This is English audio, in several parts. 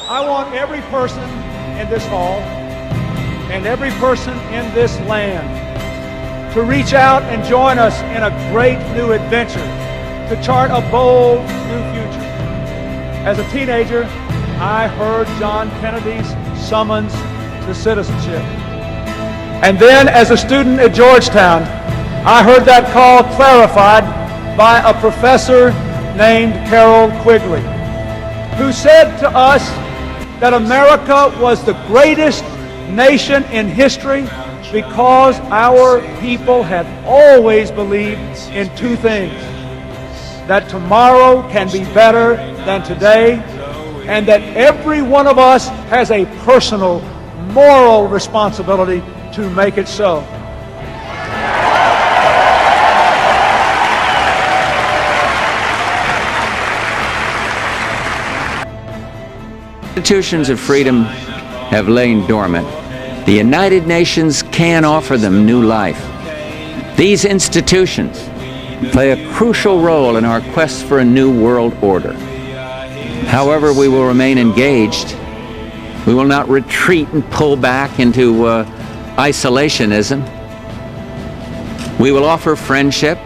I want every person in this hall and every person in this land to reach out and join us in a great new adventure to chart a bold new future. As a teenager, I heard John Kennedy's summons to citizenship. And then as a student at Georgetown, I heard that call clarified by a professor named Carroll Quigley, who said to us that America was the greatest nation in history because our people had always believed in two things: that tomorrow can be better than today, and that every one of us has a personal, moral responsibility to make it so. Institutions of freedom have lain dormant. The United Nations can offer them new life. These institutions play a crucial role in our quest for a new world order. However, we will remain engaged. We will not retreat and pull back into isolationism. We will offer friendship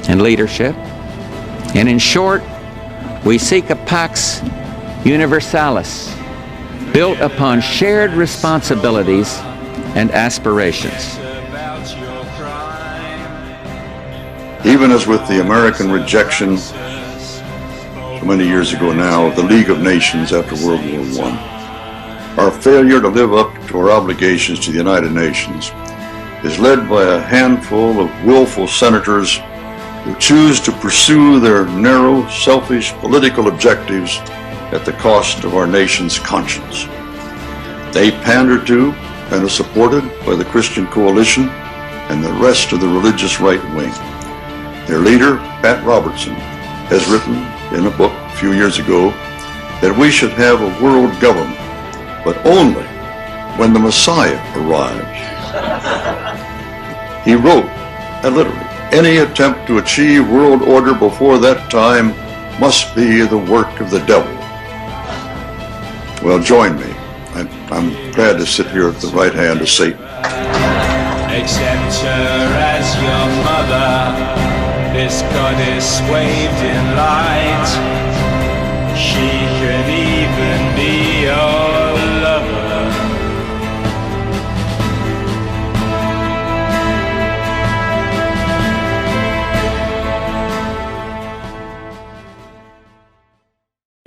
and leadership. And in short, we seek a Pax Universalis, built upon shared responsibilities and aspirations. Even as with the American rejection so many years ago now of the League of Nations after World War I, our failure to live up to our obligations to the United Nations is led by a handful of willful senators who choose to pursue their narrow, selfish political objectives at the cost of our nation's conscience. They pander to and are supported by the Christian Coalition and the rest of the religious right wing. Their leader, Pat Robertson, has written in a book a few years ago that we should have a world government, but only when the Messiah arrives. He wrote, and literally, any attempt to achieve world order before that time must be the work of the devil. Well, join me. I'm glad to sit here at the right hand of Satan. Accept her as your mother. This goddess waved in light. She could even be your lover.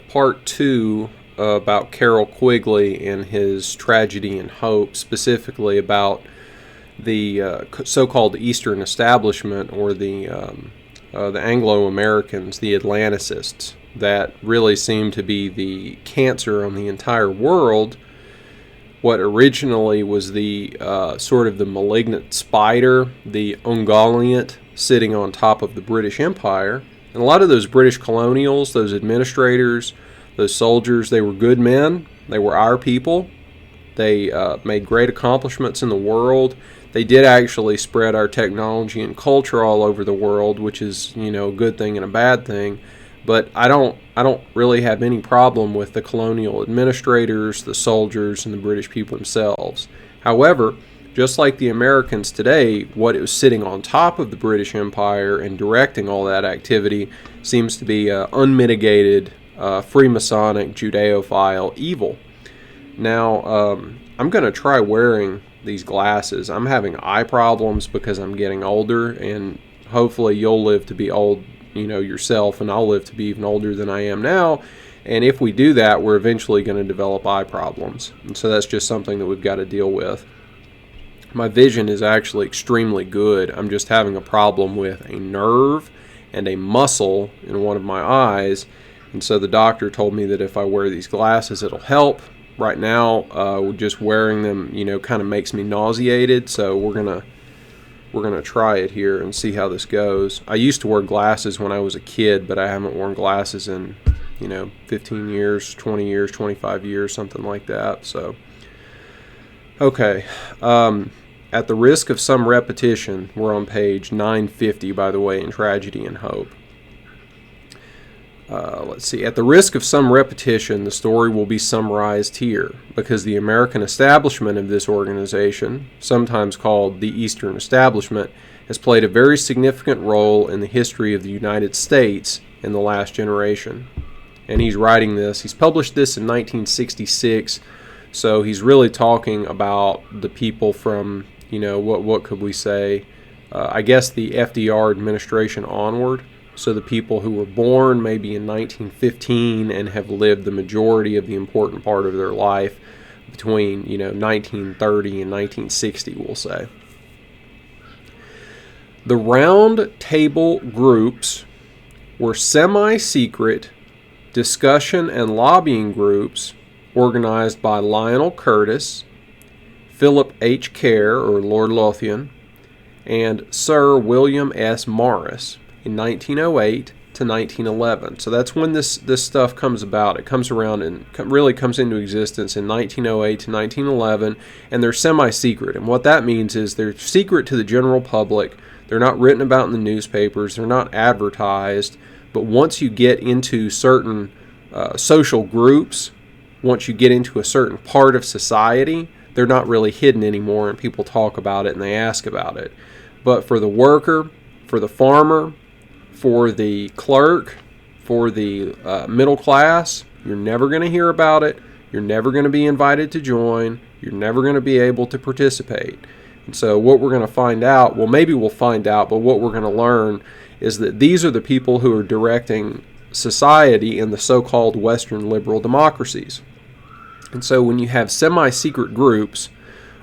Part 2 about Carroll Quigley and his tragedy and hope, specifically about the so-called Eastern establishment, or the Anglo-Americans, the Atlanticists, that really seem to be the cancer on the entire world. What originally was the sort of the malignant spider, the ungoliant, sitting on top of the British Empire. And a lot of those British colonials, those administrators, those soldiers, they were good men. They were our people. They made great accomplishments in the world. They did actually spread our technology and culture all over the world, which is, you know, a good thing and a bad thing. But I don't really have any problem with the colonial administrators, the soldiers, and the British people themselves. However, just like the Americans today, what is sitting on top of the British Empire and directing all that activity seems to be unmitigated Freemasonic, Judeophile evil. Now, I'm going to try wearing these glasses. I'm having eye problems because I'm getting older, and hopefully you'll live to be old, you know, yourself, and I'll live to be even older than I am now. And if we do that, we're eventually going to develop eye problems. And so that's just something that we've got to deal with. My vision is actually extremely good. I'm just having a problem with a nerve and a muscle in one of my eyes. And so the doctor told me that if I wear these glasses, it'll help. Right now, just wearing them, you know, kind of makes me nauseated. So we're gonna try it here and see how this goes. I used to wear glasses when I was a kid, but I haven't worn glasses in, you know, 15 years, 20 years, 25 years, something like that. So, okay. At the risk of some repetition, we're on page 950, by the way, in Tragedy and Hope. let's see. At the risk of some repetition, the story will be summarized here, because the American establishment of this organization, sometimes called the Eastern Establishment, has played a very significant role in the history of the United States in the last generation. And he's writing this. He's published this in 1966, so he's really talking about the people from, what could we say, I guess the FDR administration onward. So the people who were born maybe in 1915 and have lived the majority of the important part of their life between, 1930 and 1960, we'll say. The round table groups were semi-secret discussion and lobbying groups organized by Lionel Curtis, Philip H. Kerr, or Lord Lothian, and Sir William S. Morris in 1908 to 1911. So that's when this stuff comes about. It comes around and really comes into existence in 1908 to 1911, and they're semi-secret. And what that means is they're secret to the general public. They're not written about in the newspapers. They're not advertised. But once you get into certain social groups, once you get into a certain part of society, they're not really hidden anymore, and people talk about it and they ask about it. But for the worker, for the farmer, for the clerk, for the middle class, you're never going to hear about it. You're never going to be invited to join. You're never going to be able to participate. And so what we're going to find out, well, maybe we'll find out, but what we're going to learn is that these are the people who are directing society in the so-called Western liberal democracies. And so when you have semi-secret groups,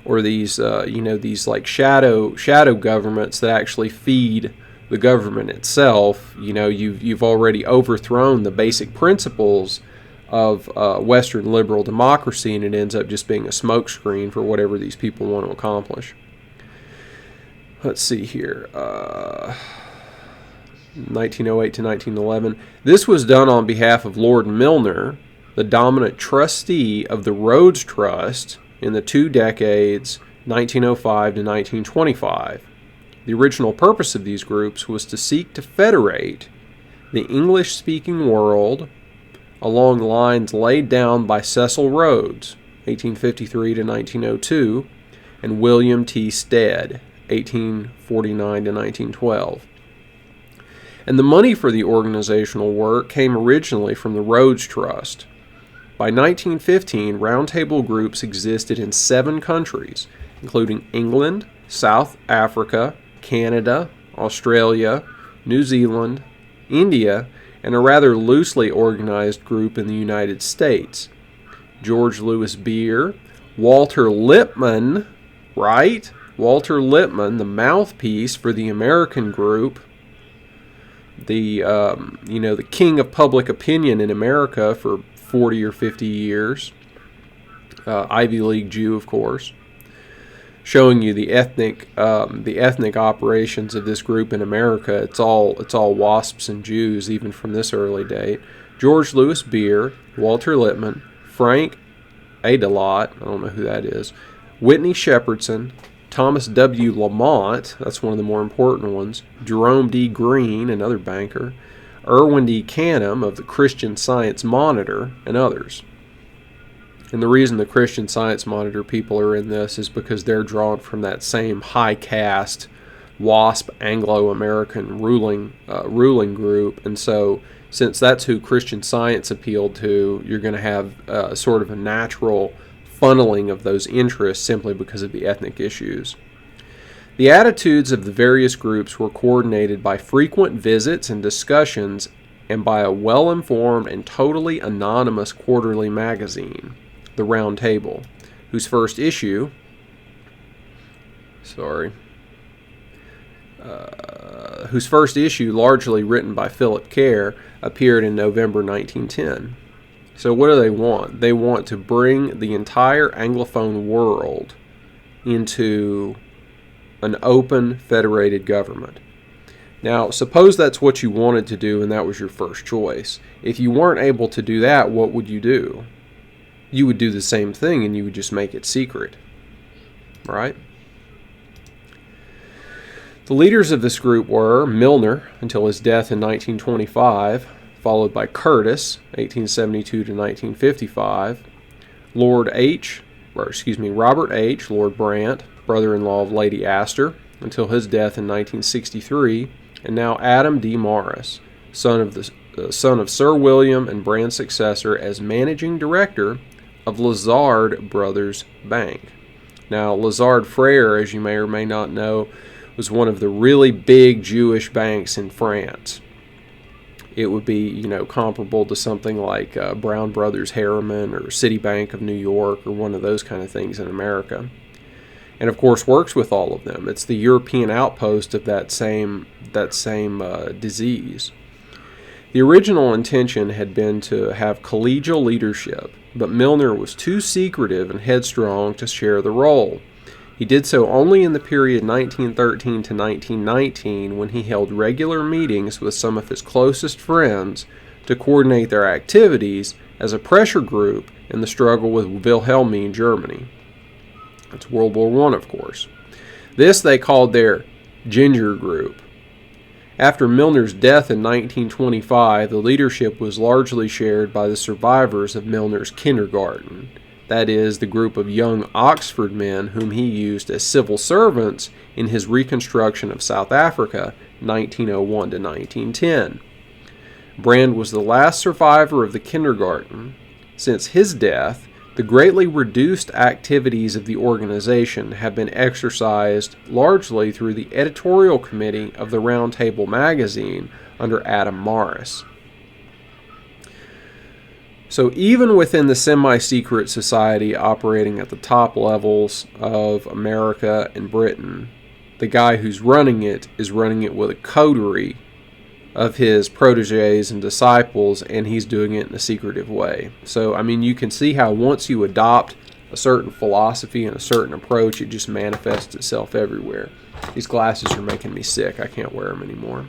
or these, these like shadow governments that actually feed the government itself, you've already overthrown the basic principles of Western liberal democracy, and it ends up just being a smokescreen for whatever these people want to accomplish. Let's see here. 1908 to 1911. This was done on behalf of Lord Milner, the dominant trustee of the Rhodes Trust in the 2 decades 1905 to 1925. The original purpose of these groups was to seek to federate the English-speaking world along lines laid down by Cecil Rhodes, 1853 to 1902, and William T. Stead, 1849 to 1912. And the money for the organizational work came originally from the Rhodes Trust. By 1915, roundtable groups existed in 7 countries, including England, South Africa, Canada, Australia, New Zealand, India, and a rather loosely organized group in the United States. George Louis Beer, Walter Lippmann, right? Walter Lippmann, the mouthpiece for the American group, the king of public opinion in America for 40 or 50 years, Ivy League Jew, of course, showing you the ethnic operations of this group in America. It's all WASPs and Jews, even from this early date. George Louis Beer, Walter Lippmann, Frank Adelot, I don't know who that is, Whitney Shepherdson, Thomas W. Lamont, that's one of the more important ones, Jerome D. Green, another banker, Irwin D. Canham of the Christian Science Monitor, and others. And the reason the Christian Science Monitor people are in this is because they're drawn from that same high caste WASP Anglo-American ruling group. And so since that's who Christian Science appealed to, you're going to have sort of a natural funneling of those interests simply because of the ethnic issues. The attitudes of the various groups were coordinated by frequent visits and discussions and by a well-informed and totally anonymous quarterly magazine, The Round Table, whose first issue, largely written by Philip Kerr, appeared in November 1910. So what do they want? They want to bring the entire Anglophone world into an open, federated government. Now, suppose that's what you wanted to do and that was your first choice. If you weren't able to do that, what would you do? You would do the same thing and you would just make it secret, right? The leaders of this group were Milner, until his death in 1925, followed by Curtis, 1872 to 1955, Robert H., Lord Brant, brother-in-law of Lady Astor, until his death in 1963, and now Adam D. Morris, son of Sir William and Brand's successor as managing director of Lazard Brothers Bank. Now, Lazard Freres, as you may or may not know, was one of the really big Jewish banks in France. It would be, comparable to something like Brown Brothers Harriman or Citibank of New York or one of those kind of things in America. And of course works with all of them. It's the European outpost of that same disease. The original intention had been to have collegial leadership, but Milner was too secretive and headstrong to share the role. He did so only in the period 1913 to 1919, when he held regular meetings with some of his closest friends to coordinate their activities as a pressure group in the struggle with Wilhelmine Germany. That's World War I, of course. This they called their Ginger Group. After Milner's death in 1925, the leadership was largely shared by the survivors of Milner's kindergarten. That is, the group of young Oxford men whom he used as civil servants in his reconstruction of South Africa, 1901 to 1910. Brand was the last survivor of the kindergarten. Since his death, the greatly reduced activities of the organization have been exercised largely through the editorial committee of the Round Table magazine under Adam Morris. So even within the semi-secret society operating at the top levels of America and Britain, the guy who's running it is running it with a coterie of his protégés and disciples, and he's doing it in a secretive way. So, you can see how once you adopt a certain philosophy and a certain approach, it just manifests itself everywhere. These glasses are making me sick. I can't wear them anymore.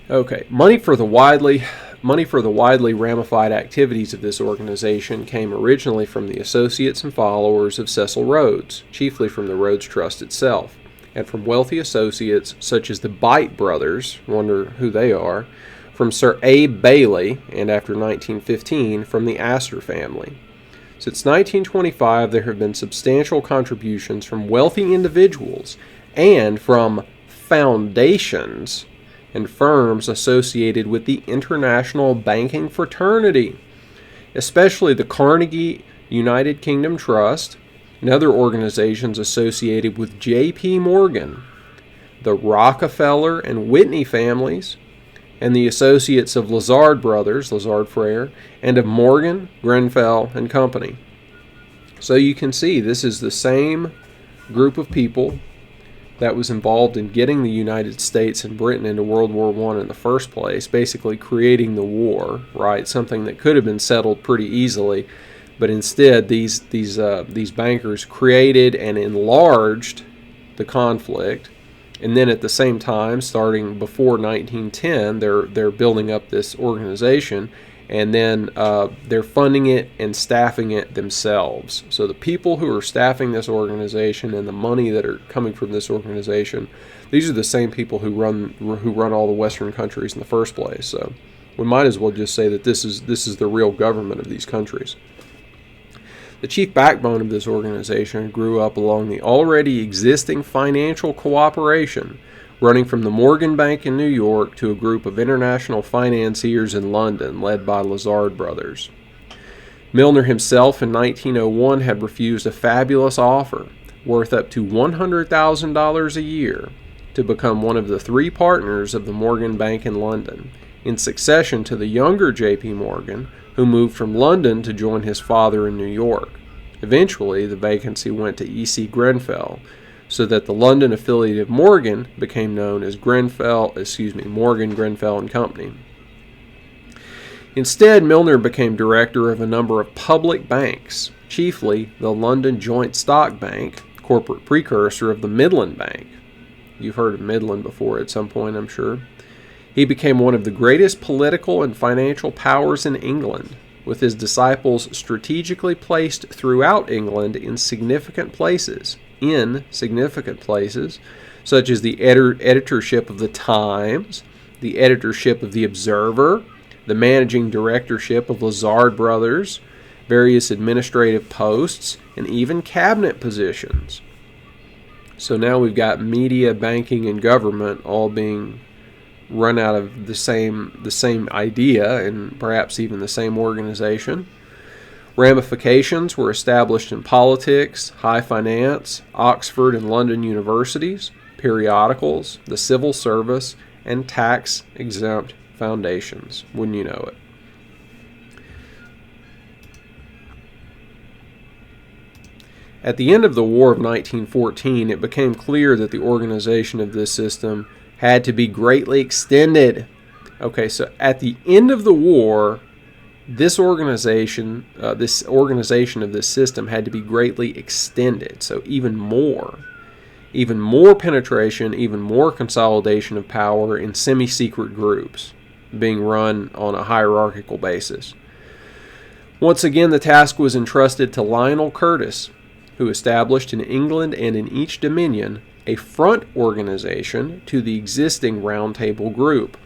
Okay, money for the widely ramified activities of this organization came originally from the associates and followers of Cecil Rhodes, chiefly from the Rhodes Trust itself, and from wealthy associates such as the Bite brothers, wonder who they are, from Sir Abe Bailey, and after 1915, from the Astor family. Since 1925, there have been substantial contributions from wealthy individuals and from foundations and firms associated with the international banking fraternity, especially the Carnegie United Kingdom Trust and other organizations associated with J.P. Morgan, the Rockefeller and Whitney families, and the associates of Lazard Brothers, Lazard Freres, and of Morgan, Grenfell and Company. So you can see this is the same group of people that was involved in getting the United States and Britain into World War I in the first place, basically creating the war, right? Something that could have been settled pretty easily, but instead these bankers created and enlarged the conflict, and then at the same time, starting before 1910, they're building up this organization, and then they're funding it and staffing it themselves. So the people who are staffing this organization and the money that are coming from this organization, these are the same people who run all the Western countries in the first place. So we might as well just say that this is the real government of these countries. The chief backbone of this organization grew up along the already existing financial cooperation running from the Morgan Bank in New York to a group of international financiers in London led by Lazard Brothers. Milner himself in 1901 had refused a fabulous offer worth up to $100,000 a year to become one of the three partners of the Morgan Bank in London, in succession to the younger J.P. Morgan, who moved from London to join his father in New York. Eventually, the vacancy went to E.C. Grenfell, so that the London affiliate of Morgan became known as Morgan, Grenfell and Company. Instead, Milner became director of a number of public banks, chiefly the London Joint Stock Bank, corporate precursor of the Midland Bank. You've heard of Midland before at some point, I'm sure. He became one of the greatest political and financial powers in England, with his disciples strategically placed throughout England in significant places, such as the editorship of the Times, the editorship of The Observer, the managing directorship of Lazard Brothers, various administrative posts, and even cabinet positions. So now we've got media, banking, and government all being run out of the same idea and perhaps even the same organization. Ramifications were established in politics, high finance, Oxford and London universities, periodicals, the civil service, and tax-exempt foundations. Wouldn't you know it? At the end of the War of 1914, it became clear that the organization of this system had to be greatly extended. Okay, so at the end of the war, this organization of this system had to be greatly extended. So even more penetration, even more consolidation of power in semi-secret groups being run on a hierarchical basis. Once again, the task was entrusted to Lionel Curtis, who established in England and in each dominion a front organization to the existing Round Table group.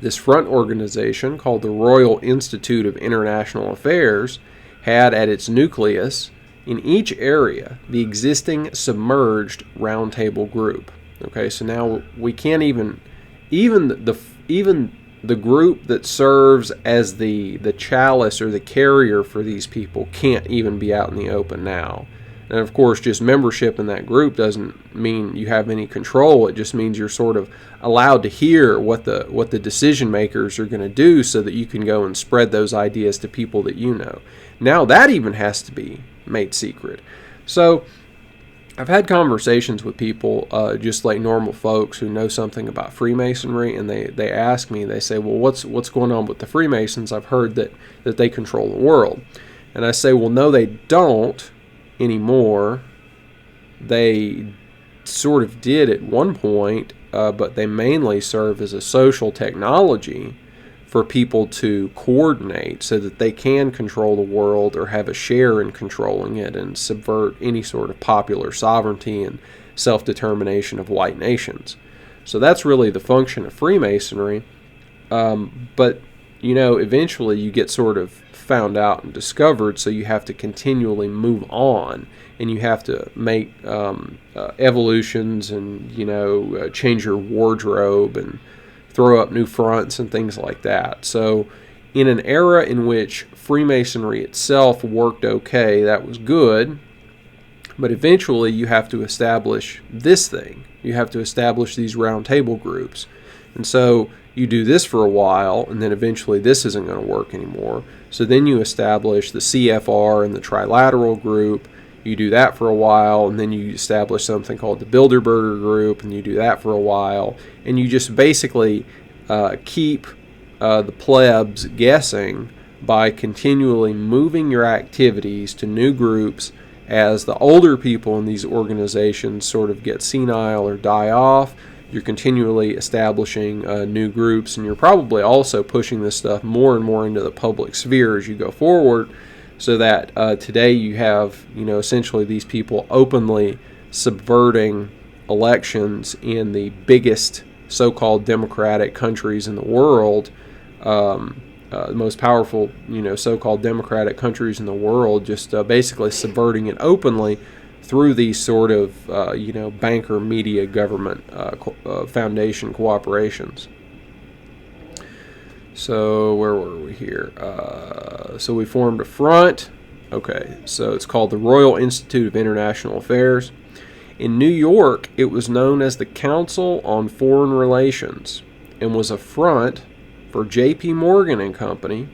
This front organization, called the Royal Institute of International Affairs, had at its nucleus in each area the existing submerged Round Table group. Okay, so now we can't even the group that serves as the chalice or the carrier for these people can't even be out in the open now. And of course, just membership in that group doesn't mean you have any control. It just means you're sort of allowed to hear what the decision makers are going to do so that you can go and spread those ideas to people that you know. Now that even has to be made secret. So I've had conversations with people, just like normal folks who know something about Freemasonry, and they ask me, they say, well, what's going on with the Freemasons? I've heard that they control the world. And I say, well, no, they don't anymore. They sort of did at one point, but they mainly serve as a social technology for people to coordinate so that they can control the world or have a share in controlling it and subvert any sort of popular sovereignty and self-determination of white nations. So that's really the function of Freemasonry. But, eventually you get sort of found out and discovered, so you have to continually move on, and you have to make evolutions and, change your wardrobe and throw up new fronts and things like that. So in an era in which Freemasonry itself worked okay, that was good, but eventually you have to establish this thing. You have to establish these round table groups. And so you do this for a while, and then eventually this isn't going to work anymore. So then you establish the CFR and the Trilateral group. You do that for a while, and then you establish something called the Bilderberger group, and you do that for a while. And you just basically keep the plebs guessing by continually moving your activities to new groups as the older people in these organizations sort of get senile or die off. You're continually establishing new groups, and you're probably also pushing this stuff more and more into the public sphere as you go forward, so that today you have, essentially these people openly subverting elections in the biggest so-called democratic countries in the world, the most powerful, so-called democratic countries in the world, just basically subverting it openly through these sort of, banker, media, government, foundation cooperations. So where were we here? So we formed a front. Okay, so it's called the Royal Institute of International Affairs. In New York, it was known as the Council on Foreign Relations and was a front for J.P. Morgan and Company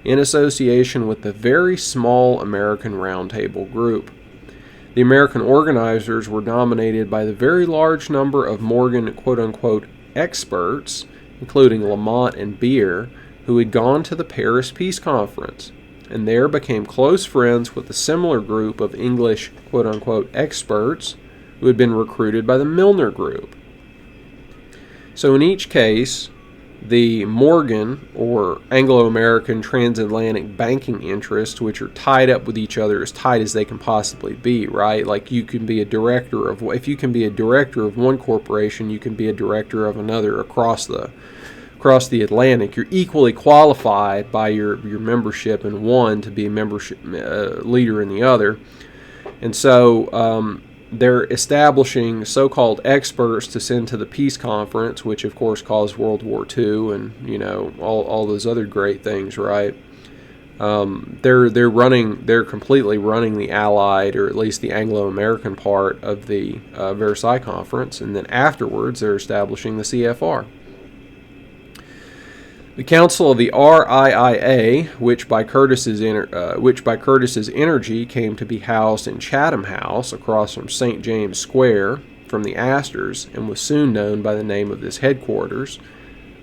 in association with the very small American Round Table group. The American organizers were dominated by the very large number of Morgan quote-unquote experts, including Lamont and Beer, who had gone to the Paris Peace Conference, and there became close friends with a similar group of English quote-unquote experts who had been recruited by the Milner Group. So in each case, the Morgan, or Anglo-American transatlantic banking interests, which are tied up with each other as tight as they can possibly be, right? Like, you can be a director of, if you can be a director of one corporation, you can be a director of another across the Atlantic. You're equally qualified by your membership in one to be a membership leader in the other. And so they're establishing so-called experts to send to the peace conference, which of course caused World War II, and all those other great things, right? They're completely running the Allied, or at least the Anglo-American part of the Versailles Conference, and then afterwards they're establishing the CFR. The Council of the RIIA, which by Curtis's energy came to be housed in Chatham House across from St. James Square from the Astors, and was soon known by the name of this headquarters.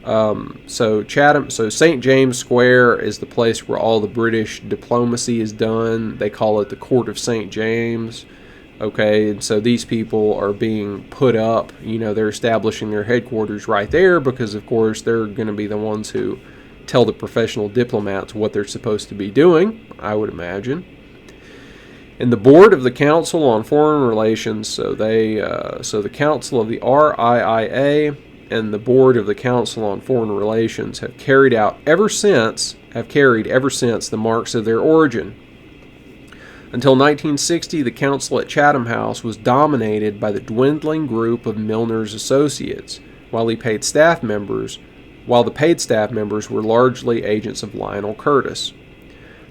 So St. James Square is the place where all the British diplomacy is done. They call it the Court of St. James. Okay, and so these people are being put up, they're establishing their headquarters right there because, of course, they're going to be the ones who tell the professional diplomats what they're supposed to be doing, I would imagine. And the board of the Council on Foreign Relations, so the Council of the RIIA and the board of the Council on Foreign Relations have carried ever since the marks of their origin. Until 1960, the council at Chatham House was dominated by the dwindling group of Milner's associates, while the paid staff members were largely agents of Lionel Curtis.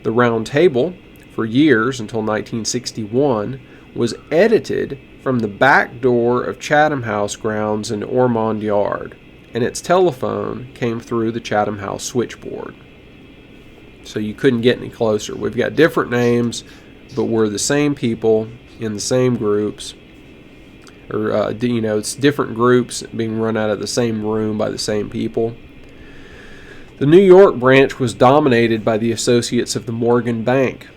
The Round Table, for years until 1961, was edited from the back door of Chatham House grounds in Ormond Yard, and its telephone came through the Chatham House switchboard. So you couldn't get any closer. We've got different names, but we're the same people in the same groups, or it's different groups being run out of the same room by the same people. The New York branch was dominated by the associates of the Morgan Bank.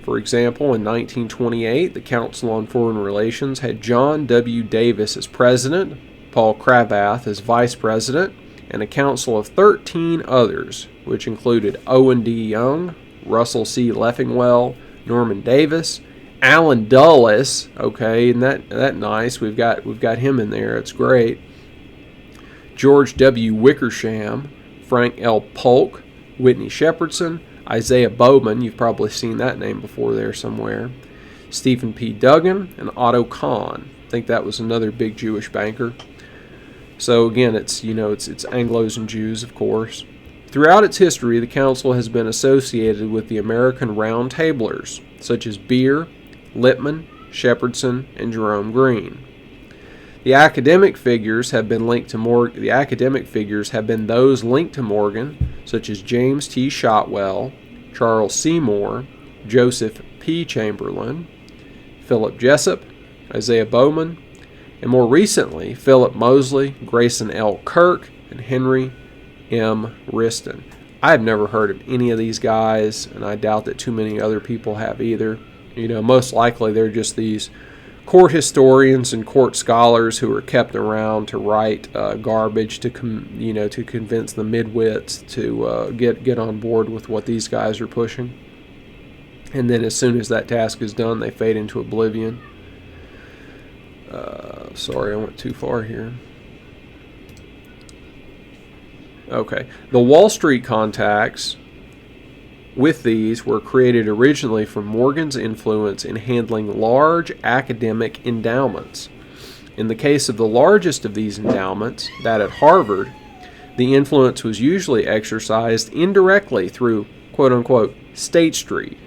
For example, in 1928, the Council on Foreign Relations had John W. Davis as president, Paul Cravath as vice president, and a council of 13 others, which included Owen D. Young, Russell C. Leffingwell, Norman Davis, Alan Dulles. Okay, isn't that nice? We've got him in there. It's great. George W. Wickersham, Frank L. Polk, Whitney Shepherdson, Isaiah Bowman. You've probably seen that name before there somewhere. Stephen P. Duggan and Otto Kahn. I think that was another big Jewish banker. So again, it's Anglos and Jews, of course. Throughout its history, the council has been associated with the American Round Tablers, such as Beer, Lippmann, Shepherdson, and Jerome Green. The academic figures have been those linked to Morgan, such as James T. Shotwell, Charles Seymour, Joseph P. Chamberlain, Philip Jessup, Isaiah Bowman, and more recently, Philip Mosley, Grayson L. Kirk, and Henry M. Riston. I have never heard of any of these guys, and I doubt that too many other people have either. Most likely they're just these court historians and court scholars who are kept around to write garbage to convince the midwits to get on board with what these guys are pushing. And then as soon as that task is done, they fade into oblivion. Sorry, I went too far here. Okay. The Wall Street contacts with these were created originally from Morgan's influence in handling large academic endowments. In the case of the largest of these endowments, that at Harvard, the influence was usually exercised indirectly through, quote-unquote, State Street.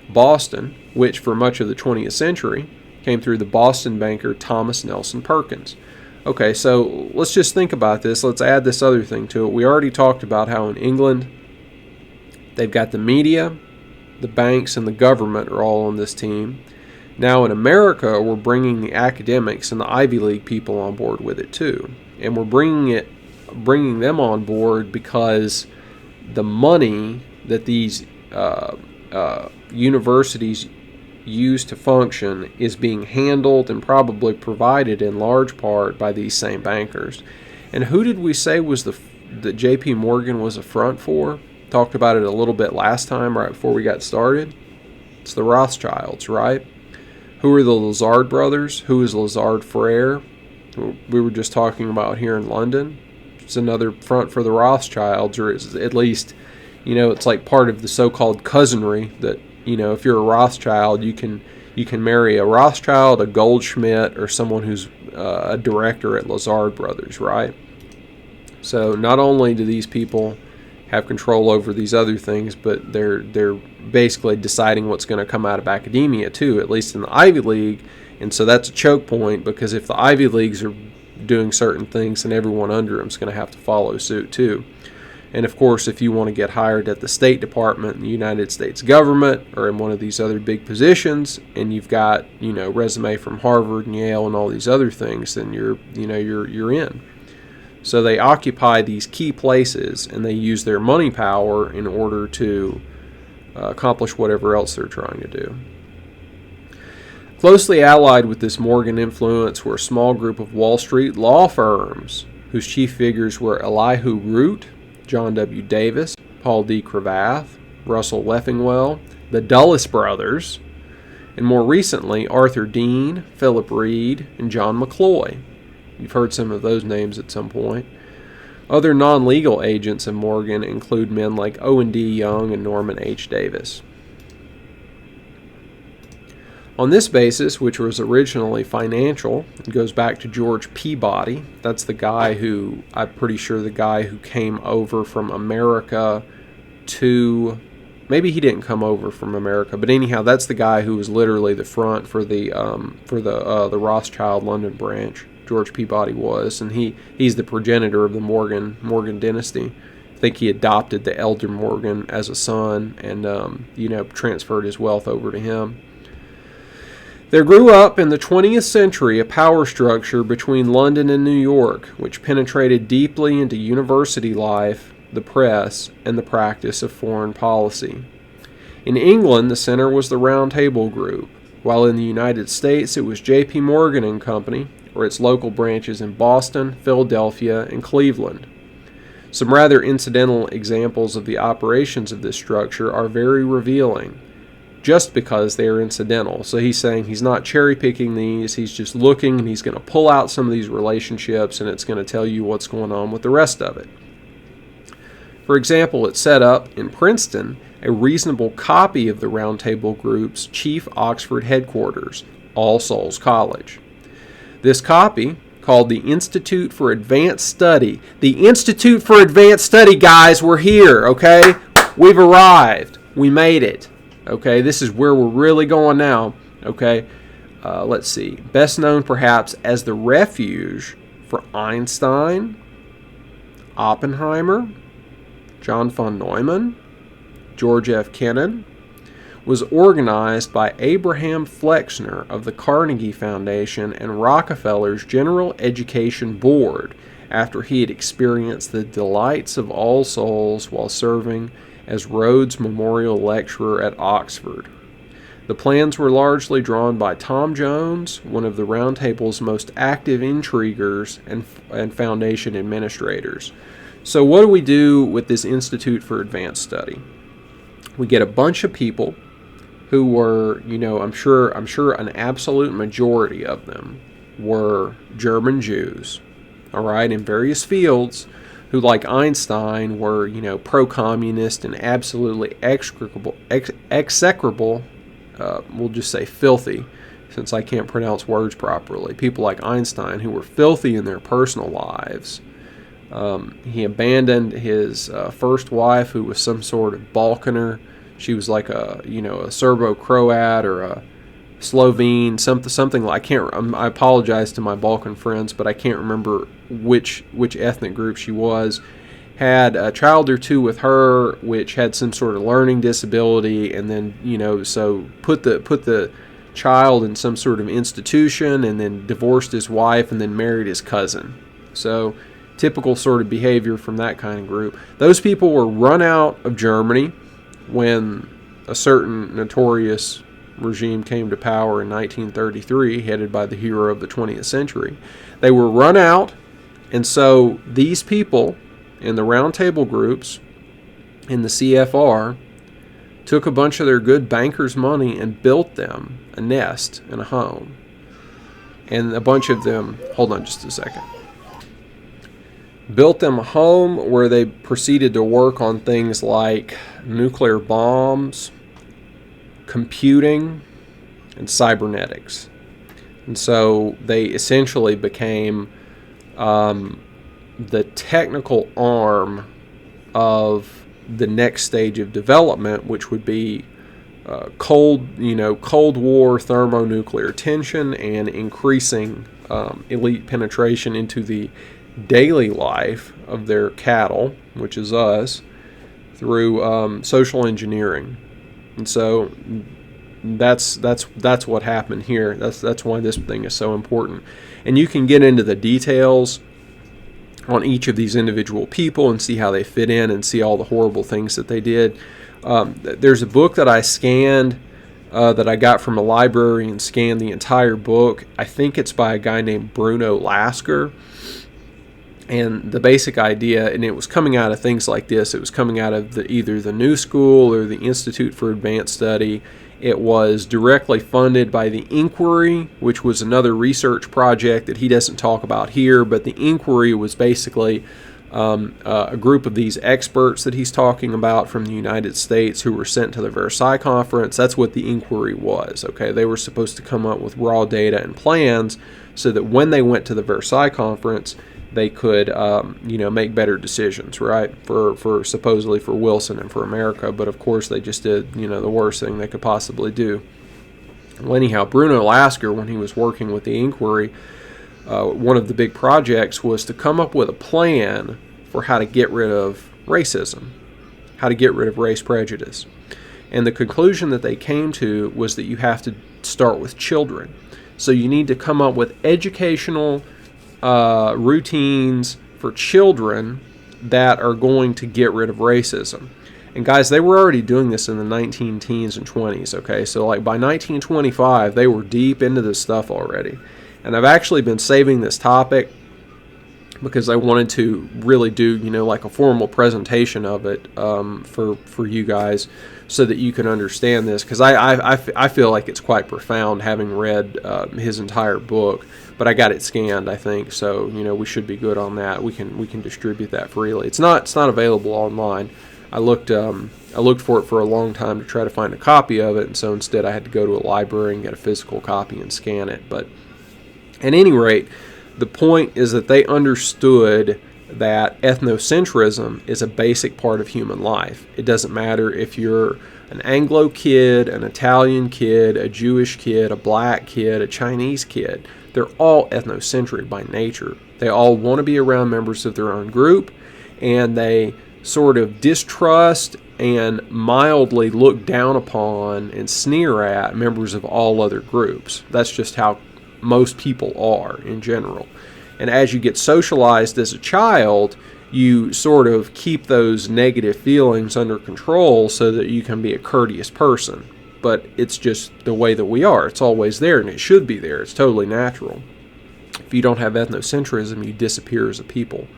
Boston, which for much of the 20th century came through the Boston banker Thomas Nelson Perkins. Okay, so let's just think about this. Let's add this other thing to it. We already talked about how in England they've got the media, the banks, and the government are all on this team. Now in America, we're bringing the academics and the Ivy League people on board with it too. And we're bringing them on board because the money that these universities use to function is being handled and probably provided in large part by these same bankers. And who did we say was that J.P. Morgan was a front for, talked about it a little bit last time right before we got started. It's the Rothschilds, right? Who are the Lazard brothers? Who is Lazard Freres? We were just talking about here in London. It's another front for the Rothschilds, or it's at least, it's like part of the so-called cousinry that, if you're a Rothschild, you can marry a Rothschild, a Goldschmidt, or someone who's a director at Lazard Brothers, right? So not only do these people have control over these other things, but they're basically deciding what's going to come out of academia too, at least in the Ivy League. And so that's a choke point, because if the Ivy Leagues are doing certain things, then everyone under them is going to have to follow suit too. And of course, if you want to get hired at the State Department in the United States government, or in one of these other big positions, and you've got, resume from Harvard and Yale and all these other things, then you're in. So they occupy these key places, and they use their money power in order to accomplish whatever else they're trying to do. Closely allied with this Morgan influence were a small group of Wall Street law firms, whose chief figures were Elihu Root, John W. Davis, Paul D. Cravath, Russell Leffingwell, the Dulles brothers, and more recently Arthur Dean, Philip Reed, and John McCloy. You've heard some of those names at some point. Other non-legal agents of Morgan include men like Owen D. Young and Norman H. Davis. On this basis, which was originally financial, it goes back to George Peabody. That's the guy who, I'm pretty sure the guy who came over from America to, maybe he didn't come over from America, but anyhow, that's the guy who was literally the front for the Rothschild London branch. George Peabody was, and he's the progenitor of the Morgan dynasty. I think he adopted the elder Morgan as a son, and transferred his wealth over to him. There grew up in the 20th century a power structure between London and New York, which penetrated deeply into university life, the press, and the practice of foreign policy. In England, the center was the Round Table Group, while in the United States it was J.P. Morgan and Company, or its local branches in Boston, Philadelphia, and Cleveland. Some rather incidental examples of the operations of this structure are very revealing, just because they are incidental. So he's saying he's not cherry-picking these, he's just looking, and he's going to pull out some of these relationships, and it's going to tell you what's going on with the rest of it. For example, it set up, in Princeton, a reasonable copy of the Round Table Group's chief Oxford headquarters, All Souls College. This copy, called the Institute for Advanced Study. The Institute for Advanced Study, guys, we're here, okay? We've arrived. We made it. Okay, this is where we're really going now. Okay, let's see. Best known perhaps as the refuge for Einstein, Oppenheimer, John von Neumann, George F. Kennan, was organized by Abraham Flexner of the Carnegie Foundation and Rockefeller's General Education Board after he had experienced the delights of All Souls while serving as Rhodes Memorial Lecturer at Oxford. The plans were largely drawn by Tom Jones, one of the Round Table's most active intriguers and foundation administrators. So what do we do with this Institute for Advanced Study? We get a bunch of people who were, I'm sure an absolute majority of them were German Jews, all right, in various fields, who, like Einstein, were, pro-communist and absolutely execrable, we'll just say filthy, since I can't pronounce words properly. People like Einstein who were filthy in their personal lives. He abandoned his first wife, who was some sort of Balkaner. She was like a Serbo-Croat or a Slovene, something like, I apologize to my Balkan friends, but I can't remember which ethnic group she was. Had a child or two with her, which had some sort of learning disability, and then so put the child in some sort of institution, and then divorced his wife, and then married his cousin. So typical sort of behavior from that kind of group. Those people were run out of Germany when a certain notorious regime came to power in 1933, headed by the hero of the 20th century. They were run out, and so these people and the roundtable groups in the CFR took a bunch of their good bankers' money and built them a nest and a home. And a bunch of them, hold on just a second, built them a home where they proceeded to work on things like nuclear bombs, computing, and cybernetics. And so they essentially became the technical arm of the next stage of development, which would be Cold War thermonuclear tension and increasing elite penetration into the daily life of their cattle, which is us, through social engineering. And so that's what happened here. That's why this thing is so important. And you can get into the details on each of these individual people and see how they fit in and see all the horrible things that they did. There's a book that I scanned that I got from a library and scanned the entire book. I think it's by a guy named Bruno Lasker. And the basic idea, and it was coming out of things like this, it was coming out of either the New School or the Institute for Advanced Study. It was directly funded by the Inquiry, which was another research project that he doesn't talk about here, but the Inquiry was basically a group of these experts that he's talking about from the United States who were sent to the Versailles Conference. That's what the Inquiry was, okay? They were supposed to come up with raw data and plans so that when they went to the Versailles Conference, they could, make better decisions, right? For supposedly for Wilson and for America, but of course they just did, the worst thing they could possibly do. Well, anyhow, Bruno Lasker, when he was working with the Inquiry, one of the big projects was to come up with a plan for how to get rid of racism, how to get rid of race prejudice. And the conclusion that they came to was that you have to start with children. So you need to come up with educational routines for children that are going to get rid of racism. And guys, they were already doing this in the 19 teens and 20s, okay? So like by 1925, they were deep into this stuff already. And I've actually been saving this topic because I wanted to really do, like a formal presentation of it for you guys so that you can understand this. Because I feel like it's quite profound having read his entire book. But I got it scanned, I think, so we should be good on that. We can distribute that freely. It's not available online. I looked for it for a long time to try to find a copy of it, and so instead I had to go to a library and get a physical copy and scan it. But at any rate, the point is that they understood that ethnocentrism is a basic part of human life. It doesn't matter if you're an Anglo kid, an Italian kid, a Jewish kid, a black kid, a Chinese kid. They're all ethnocentric by nature. They all want to be around members of their own group, and they sort of distrust and mildly look down upon and sneer at members of all other groups. That's just how most people are in general. And as you get socialized as a child, you sort of keep those negative feelings under control so that you can be a courteous person. But it's just the way that we are. It's always there, and it should be there. It's totally natural. If you don't have ethnocentrism, you disappear as a people,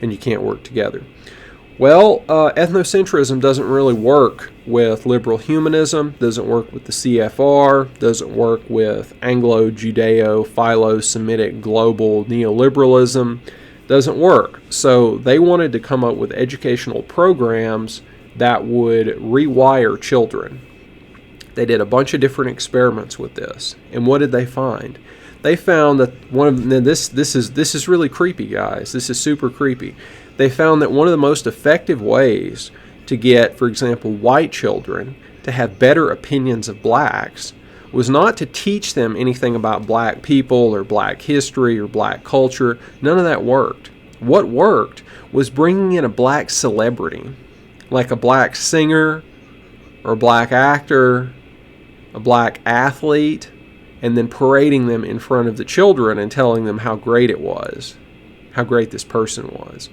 and you can't work together. Well, ethnocentrism doesn't really work with liberal humanism, doesn't work with the CFR, doesn't work with Anglo, Judeo, Philo-Semitic, global neoliberalism, doesn't work. So they wanted to come up with educational programs that would rewire children. They did a bunch of different experiments with this. And what did they find? They found that this is really creepy, guys. This is super creepy. They found that one of the most effective ways to get, for example, white children to have better opinions of blacks was not to teach them anything about black people or black history or black culture. None of that worked. What worked was bringing in a black celebrity, like a black singer or a black actor, a black athlete, and then parading them in front of the children and telling them how great it was, how great this person was.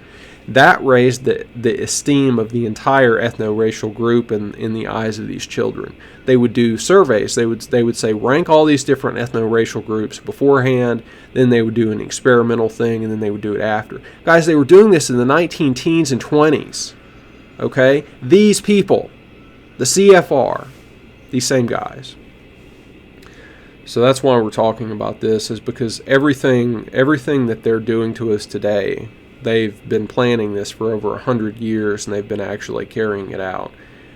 That raised the esteem of the entire ethno-racial group in the eyes of these children. They would do surveys. They would say, rank all these different ethno-racial groups beforehand, then they would do an experimental thing, and then they would do it after. Guys, they were doing this in the 19-teens and 20s. Okay? These people, the CFR, these same guys. So that's why we're talking about this, is because everything that they're doing to us today, they've been planning this for over 100 years, and they've been actually carrying it out.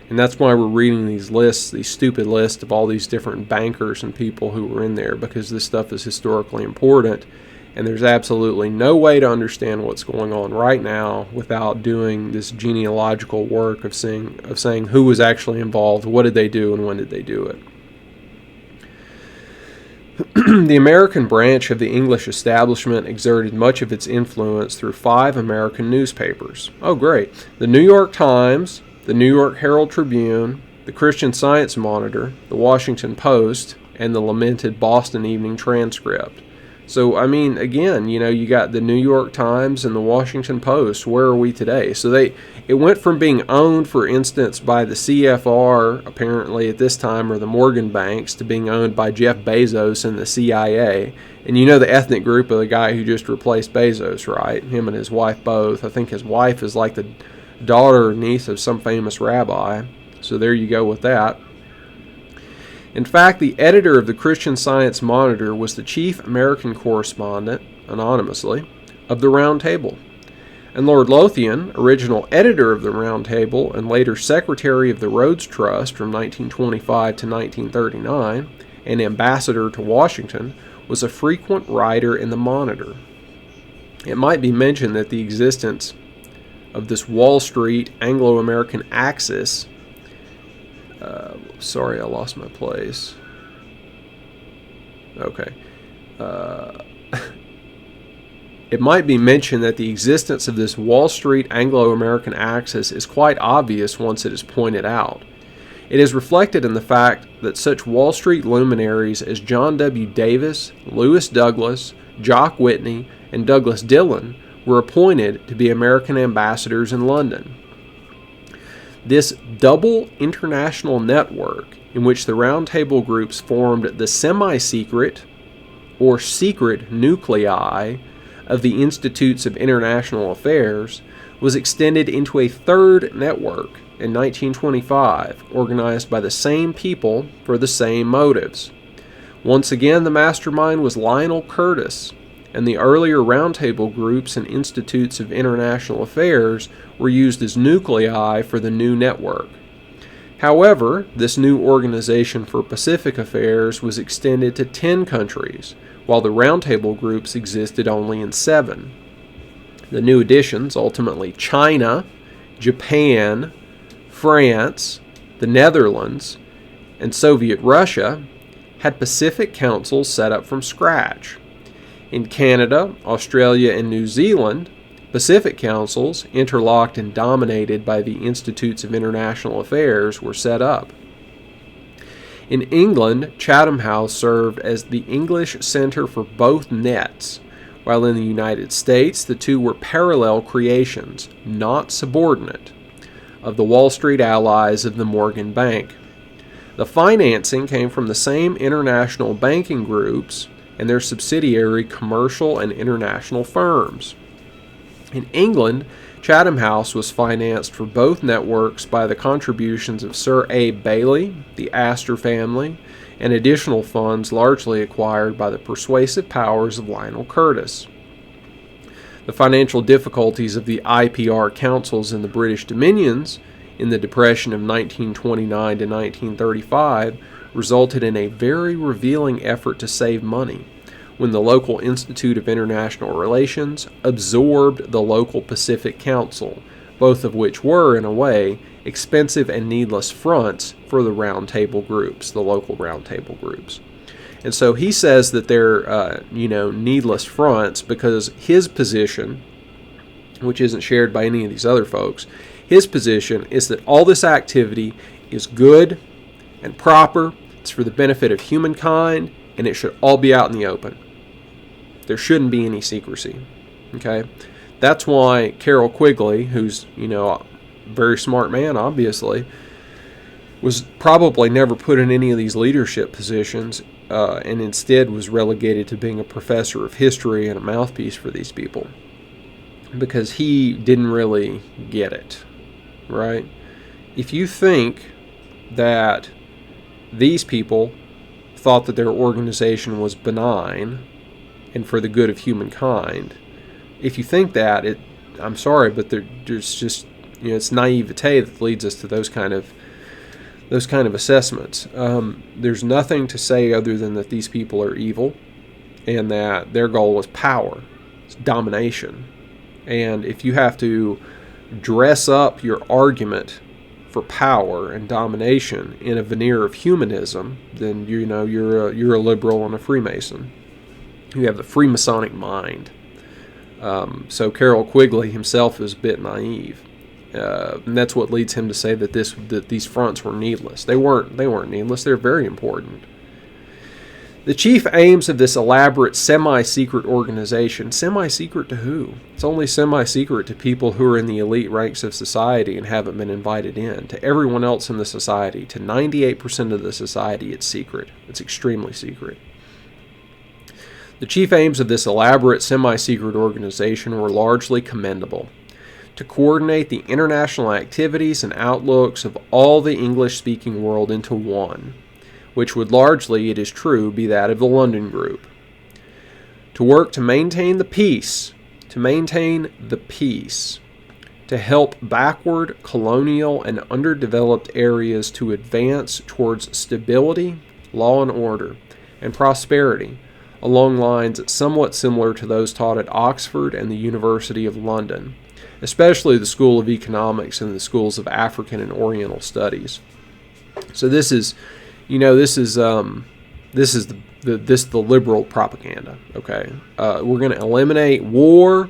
And that's why we're reading these lists, these stupid lists of all these different bankers and people who were in there, because this stuff is historically important, and there's absolutely no way to understand what's going on right now without doing this genealogical work of saying who was actually involved, what did they do, and when did they do it. The American branch of the English establishment exerted much of its influence through 5 American newspapers. Oh, great. The New York Times, the New York Herald Tribune, the Christian Science Monitor, the Washington Post, and the lamented Boston Evening Transcript. So, I mean, again, you got the New York Times and the Washington Post. Where are we today? So it went from being owned, for instance, by the CFR, apparently at this time, or the Morgan banks, to being owned by Jeff Bezos and the CIA. And the ethnic group of the guy who just replaced Bezos, right? Him and his wife both. I think his wife is like the daughter or niece of some famous rabbi. So there you go with that. In fact, the editor of the Christian Science Monitor was the chief American correspondent, anonymously, of the Round Table. And Lord Lothian, original editor of the Round Table and later secretary of the Rhodes Trust from 1925 to 1939, and ambassador to Washington, was a frequent writer in the Monitor. It might be mentioned that the existence of this Wall Street Anglo-American axis, sorry, I lost my place. Okay. It might be mentioned that the existence of this Wall Street Anglo-American axis is quite obvious once it is pointed out. It is reflected in the fact that such Wall Street luminaries as John W. Davis, Lewis Douglas, Jock Whitney, and Douglas Dillon were appointed to be American ambassadors in London. This double international network, in which the Round Table groups formed the semi-secret or secret nuclei of the Institutes of International Affairs, was extended into a third network in 1925, organized by the same people for the same motives. Once again, the mastermind was Lionel Curtis, and the earlier Round Table groups and Institutes of International Affairs were used as nuclei for the new network. However, this new organization for Pacific affairs was extended to 10 countries, while the Round Table groups existed only in 7. The new additions, ultimately China, Japan, France, the Netherlands, and Soviet Russia, had Pacific councils set up from scratch. In Canada, Australia, and New Zealand, Pacific councils, interlocked and dominated by the Institutes of International Affairs, were set up. In England, Chatham House served as the English center for both nets, while in the United States the two were parallel creations, not subordinate, of the Wall Street allies of the Morgan Bank. The financing came from the same international banking groups and their subsidiary commercial and international firms. In England, Chatham House was financed for both networks by the contributions of Sir A. Bailey, the Astor family, and additional funds largely acquired by the persuasive powers of Lionel Curtis. The financial difficulties of the IPR councils in the British Dominions in the Depression of 1929 to 1935 resulted in a very revealing effort to save money, when the local Institute of International Relations absorbed the local Pacific Council, both of which were, in a way, expensive and needless fronts for the Round Table groups, the local Round Table groups. And so he says that they're, needless fronts because his position, which isn't shared by any of these other folks, his position is that all this activity is good and proper, it's for the benefit of humankind, and it should all be out in the open. There shouldn't be any secrecy. Okay? That's why Carroll Quigley, who's, a very smart man, obviously, was probably never put in any of these leadership positions, and instead was relegated to being a professor of history and a mouthpiece for these people, because he didn't really get it, right? If you think that these people thought that their organization was benign and for the good of humankind, if you think that, I'm sorry, but there's just, it's naivete that leads us to those kind of assessments. There's nothing to say other than that these people are evil and that their goal is power, it's domination. And if you have to dress up your argument for power and domination in a veneer of humanism, then you're a liberal and a Freemason. You have the Freemasonic mind. So Carroll Quigley himself is a bit naive. And that's what leads him to say that these fronts were needless. They weren't needless. They're very important. The chief aims of this elaborate semi-secret organization, semi-secret to who? It's only semi-secret to people who are in the elite ranks of society and haven't been invited in. To everyone else in the society, to 98% of the society, it's secret. It's extremely secret. The chief aims of this elaborate semi-secret organization were largely commendable: to coordinate the international activities and outlooks of all the English-speaking world into one, which would largely, it is true, be that of the London group. To work to maintain the peace, to help backward, colonial, and underdeveloped areas to advance towards stability, law and order, and prosperity, along lines somewhat similar to those taught at Oxford and the University of London, especially the School of Economics and the schools of African and Oriental Studies. So this is the liberal propaganda. Okay, we're going to eliminate war.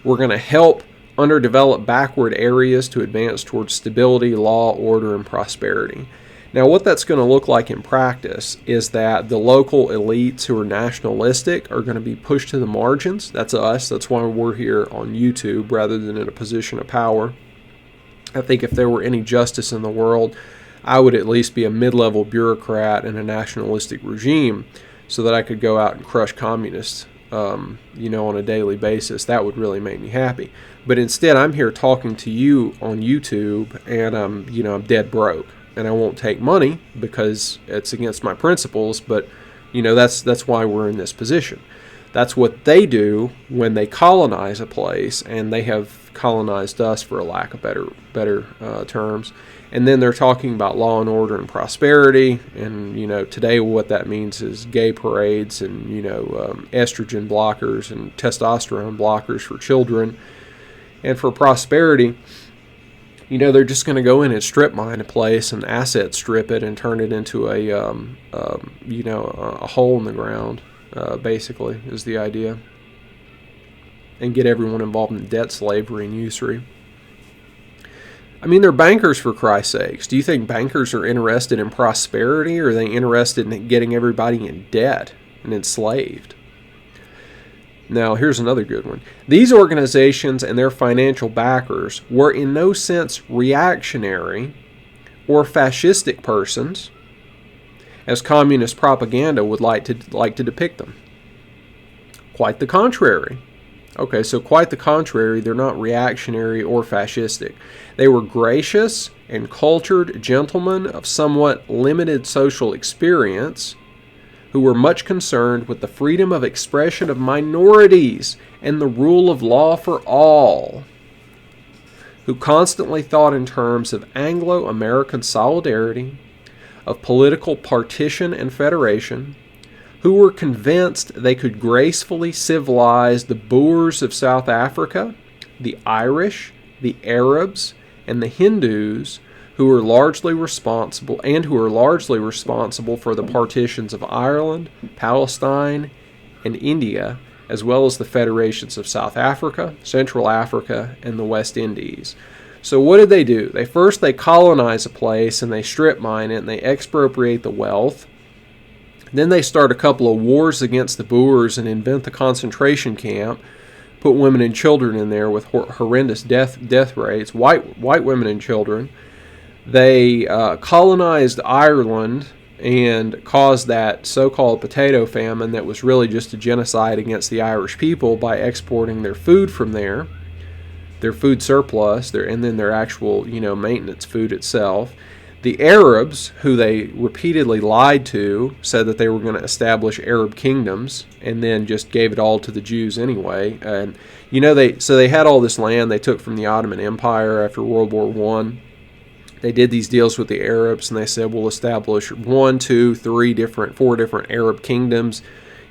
We're going to help underdeveloped backward areas to advance towards stability, law, order, and prosperity. Now, what that's going to look like in practice is that the local elites who are nationalistic are going to be pushed to the margins. That's us. That's why we're here on YouTube rather than in a position of power. I think if there were any justice in the world, I would at least be a mid-level bureaucrat in a nationalistic regime so that I could go out and crush communists, on a daily basis. That would really make me happy. But instead, I'm here talking to you on YouTube, and I'm dead broke. And I won't take money because it's against my principles, but that's why we're in this position. That's what they do when they colonize a place, and they have colonized us, for a lack of better terms. And then they're talking about law and order and prosperity, and today what that means is gay parades and estrogen blockers and testosterone blockers for children. And for prosperity, they're just going to go in and strip mine a place and asset strip it and turn it into a hole in the ground, basically, is the idea. And get everyone involved in debt slavery and usury. I mean, they're bankers, for Christ's sakes. Do you think bankers are interested in prosperity, or are they interested in getting everybody in debt and enslaved? Now, here's another good one. These organizations and their financial backers were in no sense reactionary or fascistic persons, as communist propaganda would like to depict them. Quite the contrary. Okay, so quite the contrary, they're not reactionary or fascistic. They were gracious and cultured gentlemen of somewhat limited social experience who were much concerned with the freedom of expression of minorities and the rule of law for all, who constantly thought in terms of Anglo-American solidarity, of political partition and federation, who were convinced they could gracefully civilize the Boers of South Africa, the Irish, the Arabs, and the Hindus, who are largely responsible for the partitions of Ireland, Palestine, and India, as well as the federations of South Africa, Central Africa, and the West Indies. So what did they do? They colonize a place and they strip mine it and they expropriate the wealth. Then they start a couple of wars against the Boers and invent the concentration camp put women and children in there with horrendous death rates, white women and children. They colonized Ireland and caused that so-called potato famine that was really just a genocide against the Irish people by exporting their food from there, their food surplus, and then their actual, maintenance food itself. The Arabs, who they repeatedly lied to, said that they were going to establish Arab kingdoms, and then just gave it all to the Jews anyway. And they had all this land they took from the Ottoman Empire after World War I. They did these deals with the Arabs, and they said, we'll establish 4 different Arab kingdoms,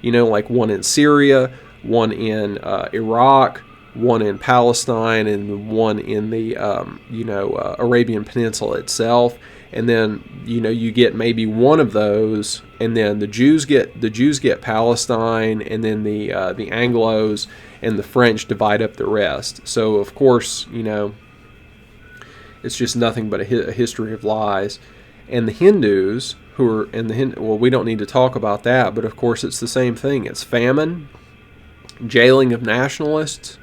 like one in Syria, one in Iraq, one in Palestine, and one in the Arabian Peninsula itself. And then you get maybe one of those, and then the Jews get Palestine, and then the Anglos and the French divide up the rest. So of course, it's just nothing but a history of lies. And the Hindus, we don't need to talk about that, but of course it's the same thing. It's famine, jailing of nationalists,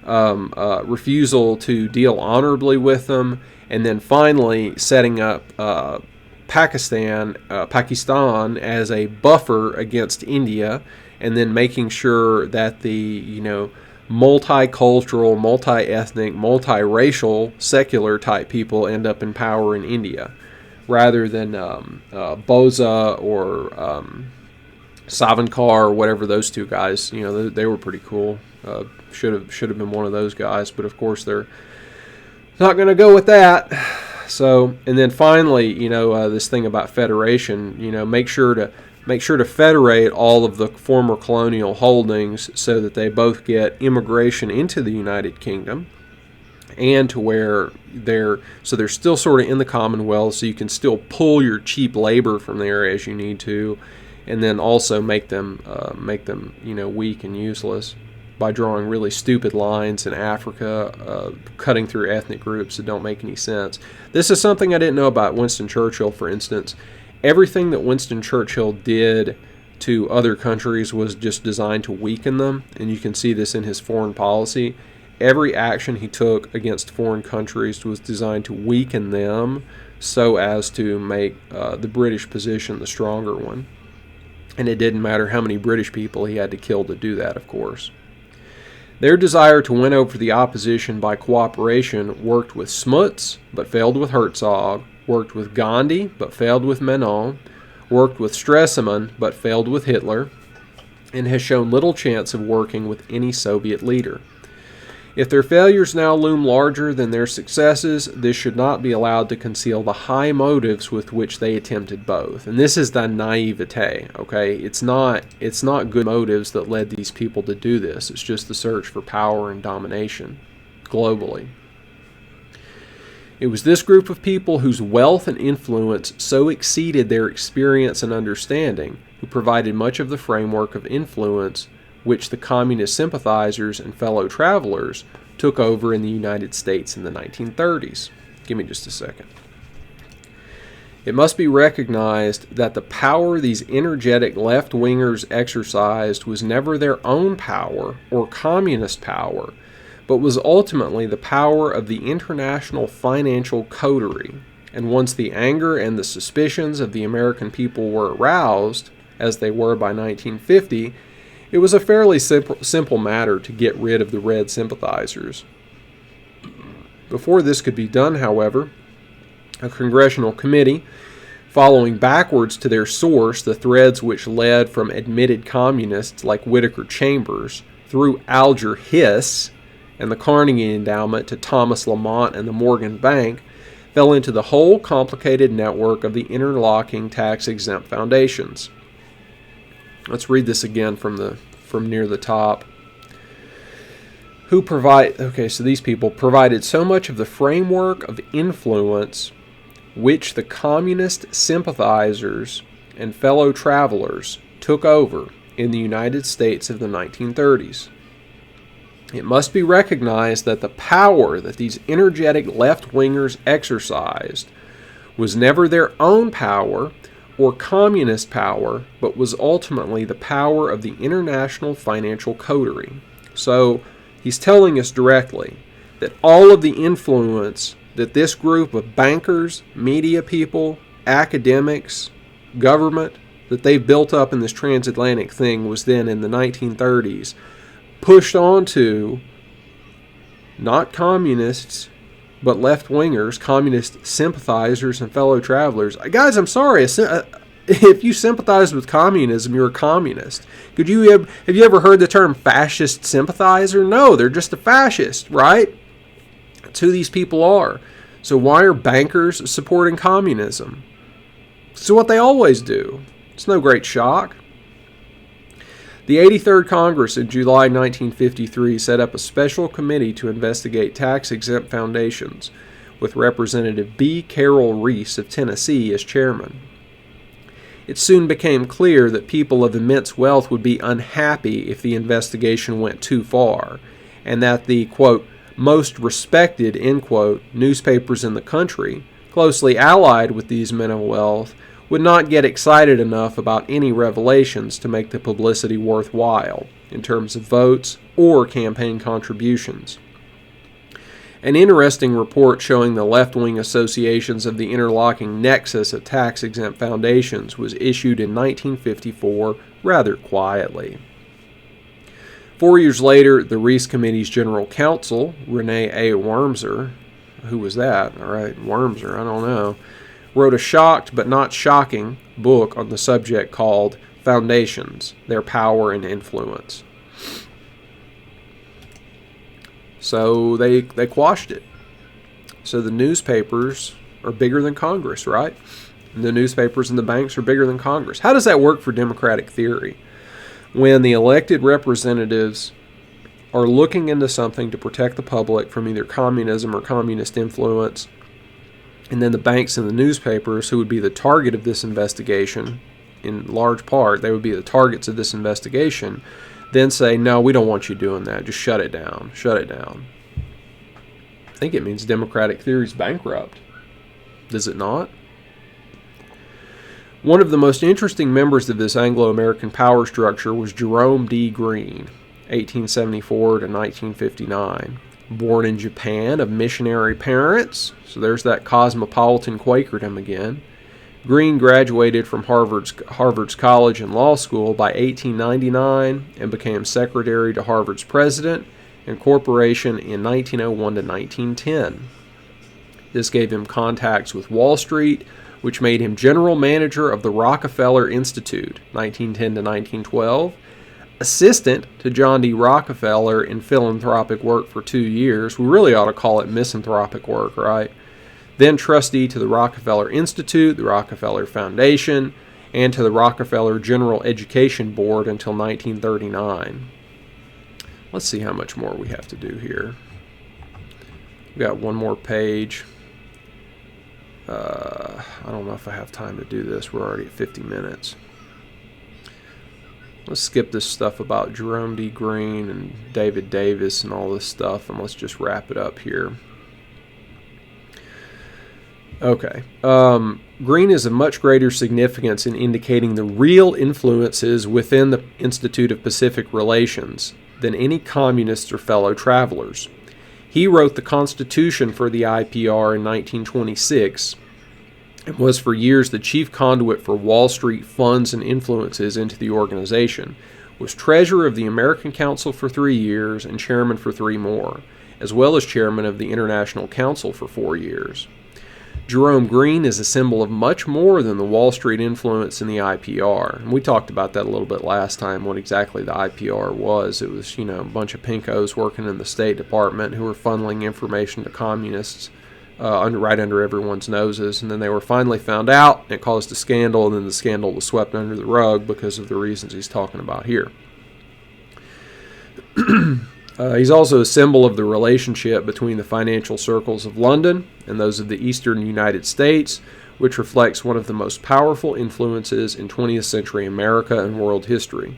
refusal to deal honorably with them, and then finally setting up Pakistan as a buffer against India, and then making sure that the multicultural, multi-ethnic, multiracial, secular type people end up in power in India, rather than Boza or Savarkar or whatever those two guys. They were pretty cool. Should have been one of those guys, but of course they're not going to go with that. So, and then finally, this thing about federation. Make sure to federate all of the former colonial holdings so that they both get immigration into the United Kingdom, and to where they're still sort of in the Commonwealth, so you can still pull your cheap labor from there as you need to, and then also make them weak and useless by drawing really stupid lines in Africa, cutting through ethnic groups that don't make any sense. This is something I didn't know about Winston Churchill, for instance. Everything that Winston Churchill did to other countries was just designed to weaken them, and you can see this in his foreign policy. Every action he took against foreign countries was designed to weaken them so as to make the British position the stronger one. And it didn't matter how many British people he had to kill to do that, of course. Their desire to win over the opposition by cooperation worked with Smuts, but failed with Herzog, worked with Gandhi, but failed with Menon, worked with Stresemann, but failed with Hitler, and has shown little chance of working with any Soviet leader. If their failures now loom larger than their successes, this should not be allowed to conceal the high motives with which they attempted both. And this is the naivete, okay? It's not good motives that led these people to do this. It's just the search for power and domination globally. It was this group of people whose wealth and influence so exceeded their experience and understanding who provided much of the framework of influence which the communist sympathizers and fellow travelers took over in the United States in the 1930s. Give me just a second. It must be recognized that the power these energetic left-wingers exercised was never their own power or communist power, but was ultimately the power of the international financial coterie. And once the anger and the suspicions of the American people were aroused, as they were by 1950, it was a fairly simple matter to get rid of the red sympathizers. Before this could be done, however, a congressional committee, following backwards to their source the threads which led from admitted communists like Whittaker Chambers through Alger Hiss and the Carnegie Endowment to Thomas Lamont and the Morgan Bank, fell into the whole complicated network of the interlocking tax-exempt foundations. Let's read this again from near the top. So these people provided so much of the framework of influence which the communist sympathizers and fellow travelers took over in the United States of the 1930s. It must be recognized that the power that these energetic left-wingers exercised was never their own power or communist power, but was ultimately the power of the international financial coterie. So He's telling us directly that all of the influence that this group of bankers, media people, academics, government, that they've built up in this transatlantic thing was then in the 1930s pushed onto not communists, but left-wingers, communist sympathizers, and fellow travelers. Guys, I'm sorry. If you sympathize with communism, you're a communist. Have you ever heard the term fascist sympathizer? No, they're just a fascist, right? That's who these people are. So why are bankers supporting communism? It's what they always do. It's no great shock. The 83rd Congress in July 1953 set up a special committee to investigate tax-exempt foundations, with Representative B. Carroll Reese of Tennessee as chairman. It soon became clear that people of immense wealth would be unhappy if the investigation went too far, and that the, quote, most respected, end quote, newspapers in the country, closely allied with these men of wealth, would not get excited enough about any revelations to make the publicity worthwhile in terms of votes or campaign contributions. An interesting report showing the left-wing associations of the interlocking nexus of tax-exempt foundations was issued in 1954 rather quietly. 4 years later, the Reese Committee's general counsel, Rene A. Wormser, who was that? All right, Wormser, I don't know, wrote a shocked but not shocking book on the subject called Foundations, Their Power and Influence. So they quashed it. So the newspapers are bigger than Congress, right? And the newspapers and the banks are bigger than Congress. How does that work for democratic theory? When the elected representatives are looking into something to protect the public from either communism or communist influence, and then the banks and the newspapers, who would be the target of this investigation, in large part, they would be the targets of this investigation, then say, no, we don't want you doing that. Just shut it down. Shut it down. I think it means democratic theory is bankrupt. Does it not? One of the most interesting members of this Anglo-American power structure was Jerome D. Green, 1874 to 1959. Born in Japan of missionary parents, so there's that cosmopolitan Quakerdom again. Green graduated from Harvard's College and Law School by 1899 and became secretary to Harvard's president and corporation in 1901 to 1910. This gave him contacts with Wall Street, which made him general manager of the Rockefeller Institute, 1910 to 1912, assistant to John D. Rockefeller in philanthropic work for 2 years. We really ought to call it misanthropic work, right? Then trustee to the Rockefeller Institute, the Rockefeller Foundation, and to the Rockefeller General Education Board until 1939. Let's see how much more we have to do here. We've got one more page. I don't know if I have time to do this. We're already at 50 minutes. Let's skip this stuff about Jerome D. Green and David Davis and all this stuff, and let's just wrap it up here. Okay. Green is of much greater significance in indicating the real influences within the Institute of Pacific Relations than any communists or fellow travelers. He wrote the Constitution for the IPR in 1926 and was for years the chief conduit for Wall Street funds and influences into the organization, was treasurer of the American Council for 3 years and chairman for 3 more, as well as chairman of the International Council for 4 years. Jerome Green is a symbol of much more than the Wall Street influence in the IPR. And we talked about that a little bit last time, what exactly the IPR was. It was, a bunch of pinkos working in the State Department who were funneling information to communists right under everyone's noses. And then they were finally found out, and it caused a scandal, and then the scandal was swept under the rug because of the reasons he's talking about here. He's also a symbol of the relationship between the financial circles of London and those of the eastern United States, which reflects one of the most powerful influences in 20th century America and world history.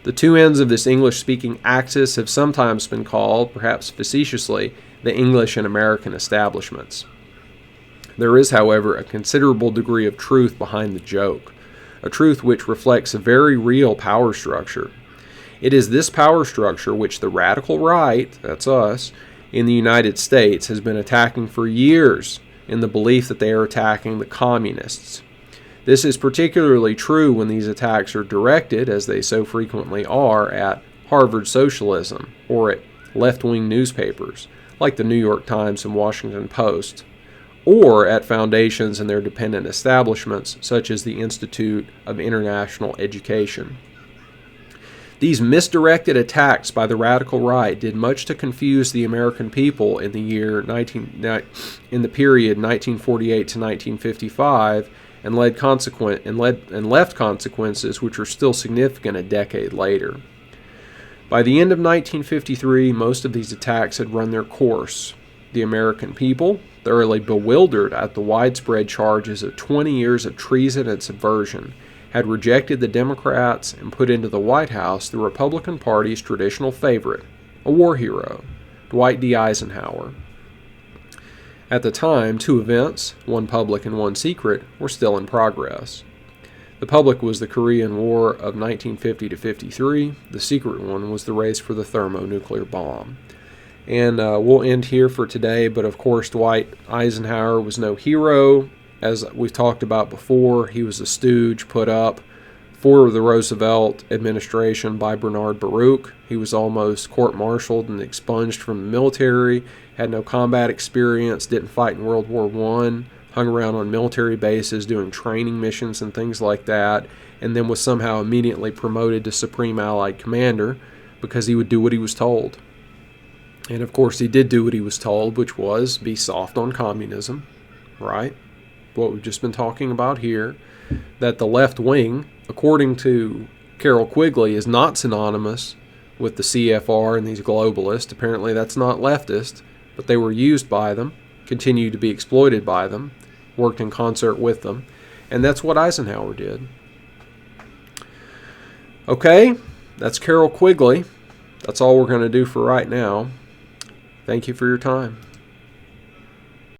The two ends of this English-speaking axis have sometimes been called, perhaps facetiously, the English and American establishments. There is, however, a considerable degree of truth behind the joke, a truth which reflects a very real power structure. It is this power structure which the radical right, that's us, in the United States has been attacking for years in the belief that they are attacking the communists. This is particularly true when these attacks are directed, as they so frequently are, at Harvard socialism or at left-wing newspapers like the New York Times and Washington Post, or at foundations and their dependent establishments such as the Institute of International Education. These misdirected attacks by the radical right did much to confuse the American people in the period 1948 to 1955, and left consequences which are still significant a decade later. By the end of 1953, most of these attacks had run their course. The American people, thoroughly bewildered at the widespread charges of 20 years of treason and subversion, had rejected the Democrats and put into the White House the Republican Party's traditional favorite, a war hero, Dwight D. Eisenhower. At the time, 2 events, one public and one secret, were still in progress. The public was the Korean War of 1950 to 53. The secret one was the race for the thermonuclear bomb. And we'll end here for today, but of course Dwight Eisenhower was no hero. As we've talked about before, he was a stooge put up for the Roosevelt administration by Bernard Baruch. He was almost court-martialed and expunged from the military, had no combat experience, didn't fight in World War I, hung around on military bases doing training missions and things like that, and then was somehow immediately promoted to Supreme Allied Commander because he would do what he was told. And of course he did do what he was told, which was be soft on communism, right? What we've just been talking about here, that the left wing, according to Carroll Quigley, is not synonymous with the CFR and these globalists. Apparently that's not leftist, but they were used by them, continued to be exploited by them, worked in concert with them, and that's what Eisenhower did. Okay, that's Carroll Quigley. That's all we're going to do for right now. Thank you for your time.